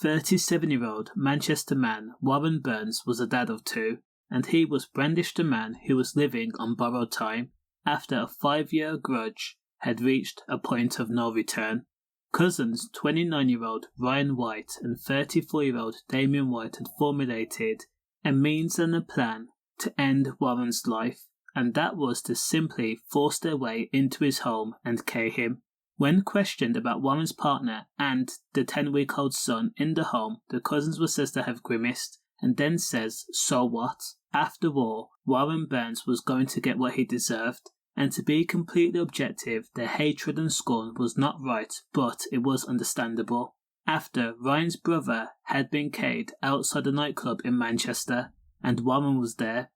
37-year-old Manchester man Warren Burns was a dad of 2, and he was brandished a man who was living on borrowed time after a 5-year grudge had reached a point of no return. Cousins 29-year-old Ryan White and 34-year-old Damien White had formulated a means and a plan to end Warren's life, and that was to simply force their way into his home and kill him. When questioned about Warren's partner and the 10-week-old son in the home, the cousins were said to have grimaced, and then says, so what? After all, Warren Burns was going to get what he deserved, and to be completely objective, their hatred and scorn was not right, but it was understandable. After Ryan's brother had been killed outside a nightclub in Manchester, and Warren was there.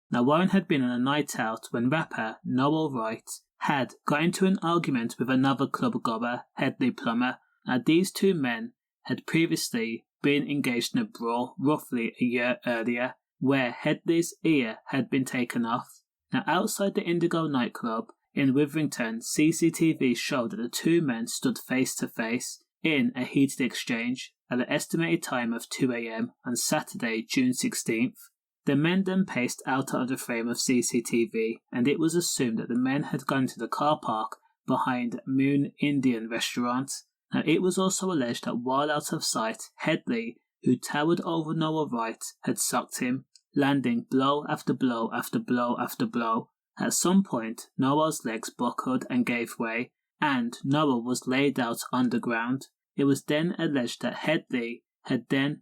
Now, Warren had been on a night out when rapper Noel White had got into an argument with another club goer, Hedley plumber. Now, these two men had previously been engaged in a brawl roughly a year earlier, where Hedley's ear had been taken off. Now, outside the Indigo nightclub in Withington, CCTV showed that the two men stood face to face in a heated exchange at an estimated time of 2 a.m. on Saturday, June 16th. The men then paced out of the frame of CCTV, and it was assumed that the men had gone to the car park behind Moon Indian restaurant. Now, it was also alleged that while out of sight, Hedley, who towered over Noel White, had socked him, landing blow after blow after blow after blow. At some point, Noel's legs buckled and gave way, and Noel was laid out on the ground. It was then alleged that Hedley had then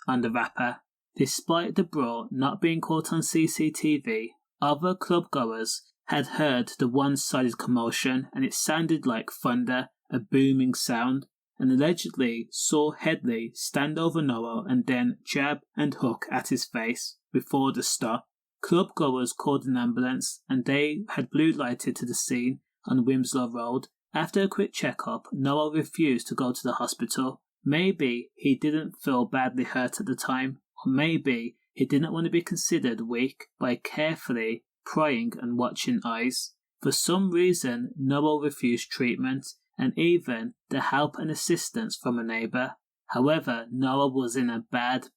on the rapper. Despite the brawl not being caught on CCTV, other club goers had heard the one-sided commotion, and it sounded like thunder, a booming sound, and allegedly saw Hedley stand over Noel and then jab and hook at his face before the stop. Club goers called an ambulance, and they had blue lighted to the scene on Wimslow Road. After a quick checkup, Noel refused to go to the hospital. Maybe he didn't feel badly hurt at the time, or maybe he didn't want to be considered weak by carefully prying and watching eyes. For some reason, Noel refused treatment and even the help and assistance from a neighbour. However, Noel was in a bad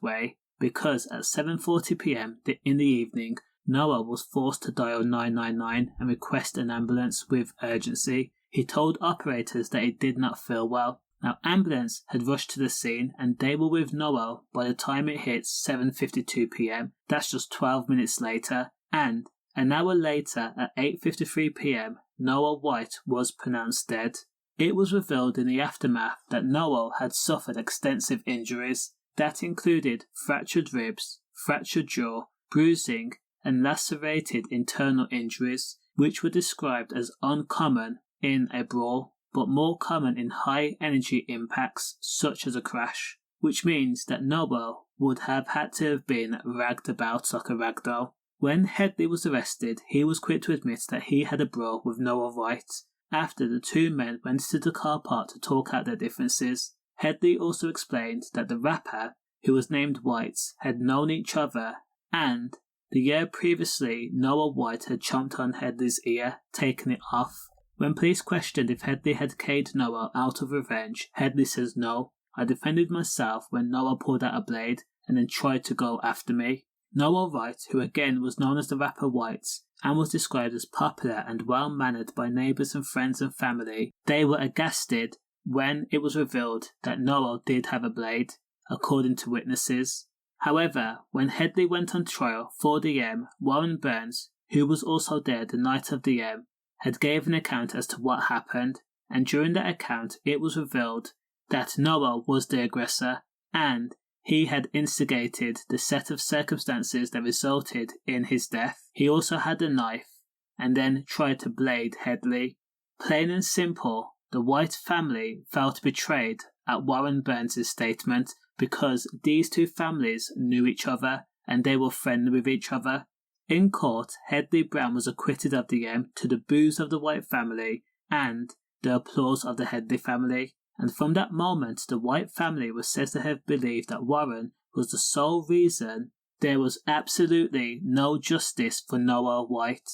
way, because at 7:40 p.m. in the evening, Noel was forced to dial 999 and request an ambulance with urgency. He told operators that he did not feel well. Now, ambulance had rushed to the scene, and they were with Noel by the time it hit 7:52 p.m. That's just 12 minutes later, and an hour later at 8:53 p.m, Noel White was pronounced dead. It was revealed in the aftermath that Noel had suffered extensive injuries that included fractured ribs, fractured jaw, bruising, and lacerated internal injuries, which were described as uncommon in a brawl, but more common in high-energy impacts such as a crash, which means that Noel would have had to have been ragged about like a ragdoll. When Hedley was arrested, he was quick to admit that he had a brawl with Noel White after the two men went to the car park to talk out their differences. Hedley also explained that the rapper, who was named White, had known each other, and the year previously Noel White had chomped on Hedley's ear, taking it off. When police questioned if Hedley had killed Noel out of revenge, Hedley says, "No, I defended myself when Noel pulled out a blade and then tried to go after me." Noel White, who again was known as the rapper White, and was described as popular and well-mannered by neighbours and friends and family, they were aghasted when it was revealed that Noel did have a blade, according to witnesses. However, when Hedley went on trial for the Warren Burns, who was also there the night of the had gave an account as to what happened, and during that account it was revealed that Noel was the aggressor, and he had instigated the set of circumstances that resulted in his death. He also had a knife, and then tried to blade Hedley. Plain and simple, the White family felt betrayed at Warren Burns' statement because these two families knew each other and they were friendly with each other. In court, Hedley Brown was acquitted of the to the boos of the White family and the applause of the Hedley family, and from that moment the White family was said to have believed that Warren was the sole reason there was absolutely no justice for Noel White.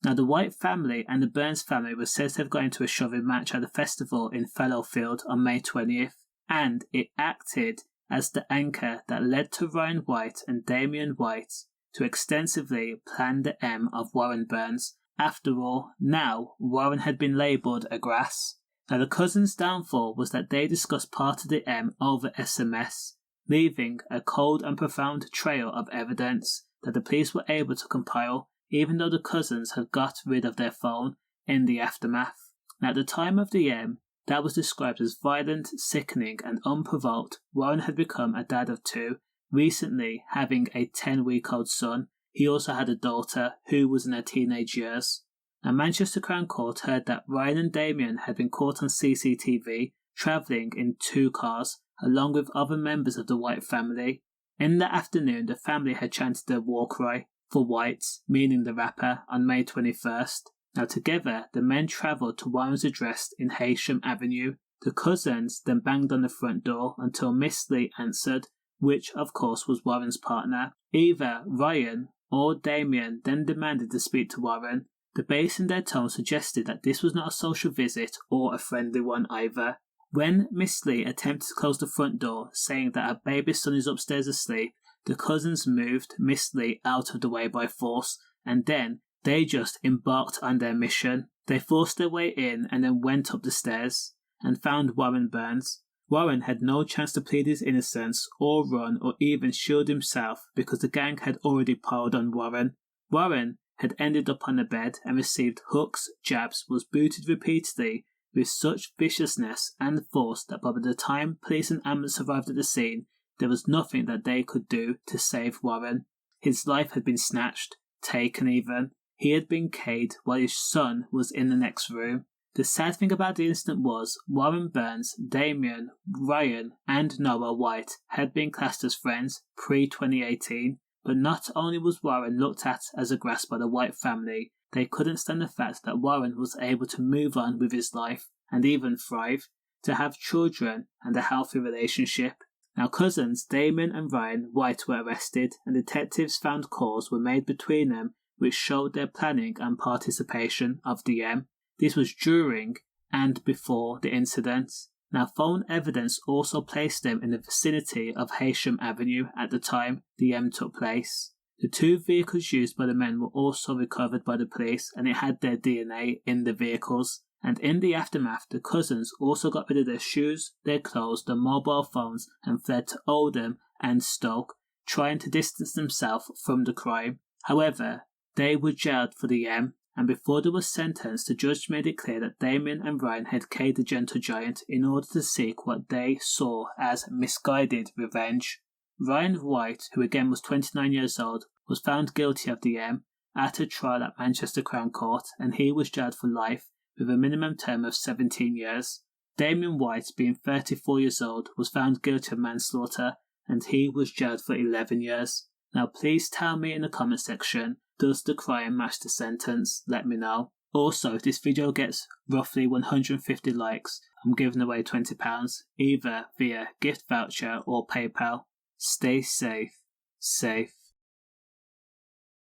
Now, the White family and the Burns family were said to have got into a shoving match at a festival in Fallowfield on May 20th, and it acted as the anchor that led to Ryan White and Damien White to extensively plan the M of Warren Burns. After all, now Warren had been labelled a grass. Now, the cousins' downfall was that they discussed part of the M over SMS, leaving a cold and profound trail of evidence that the police were able to compile, even though the cousins had got rid of their phone in the aftermath. Now, at the time of the M, that was described as violent, sickening, and unprovoked. Warren had become a dad of 2, recently having a 10-week-old son. He also had a daughter who was in her teenage years. Now, Manchester Crown Court heard that Ryan and Damien had been caught on CCTV travelling in 2 cars along with other members of the White family. In the afternoon, the family had chanted their war cry for Whites, meaning the rapper, on May 21st. Now, together, the men travelled to Warren's address in Haysham Avenue. The cousins then banged on the front door until Miss Lee answered, which of course was Warren's partner. Either Ryan or Damien then demanded to speak to Warren. The bass in their tone suggested that this was not a social visit or a friendly one either. When Miss Lee attempted to close the front door, saying that her baby son is upstairs asleep, the cousins moved Miss Lee out of the way by force, and then they just embarked on their mission. They forced their way in and then went up the stairs and found Warren Burns. Warren had no chance to plead his innocence or run or even shield himself because the gang had already piled on Warren. Warren had ended up on a bed and received hooks, jabs, was booted repeatedly with such viciousness and force that by the time police and ambulance arrived at the scene, there was nothing that they could do to save Warren. His life had been snatched, taken even. He had been killed while his son was in the next room. The sad thing about the incident was Warren Burns, Damien, Ryan and Noel White had been classed as friends pre-2018, but not only was Warren looked at as a grass by the White family, they couldn't stand the fact that Warren was able to move on with his life and even thrive, to have children and a healthy relationship. Now, cousins Damien and Ryan White were arrested and detectives found calls were made between them which showed their planning and participation of the M. This was during and before the incident. Now, phone evidence also placed them in the vicinity of Haysham Avenue at the time the M took place. The 2 vehicles used by the men were also recovered by the police and it had their DNA in the vehicles. And in the aftermath, the cousins also got rid of their shoes, their clothes, their mobile phones and fled to Oldham and Stoke, trying to distance themselves from the crime. However, they were jailed for the M, and before they were sentenced, the judge made it clear that Damien and Ryan had killed the gentle giant in order to seek what they saw as misguided revenge. Ryan White, who again was 29 years old, was found guilty of the M at a trial at Manchester Crown Court, and he was jailed for life with a minimum term of 17 years. Damien White, being 34 years old, was found guilty of manslaughter, and he was jailed for 11 years. Now, please tell me in the comment section, does the crime match the sentence? Let me know. Also, if this video gets roughly 150 likes, I'm giving away £20, either via gift voucher or PayPal. Stay safe.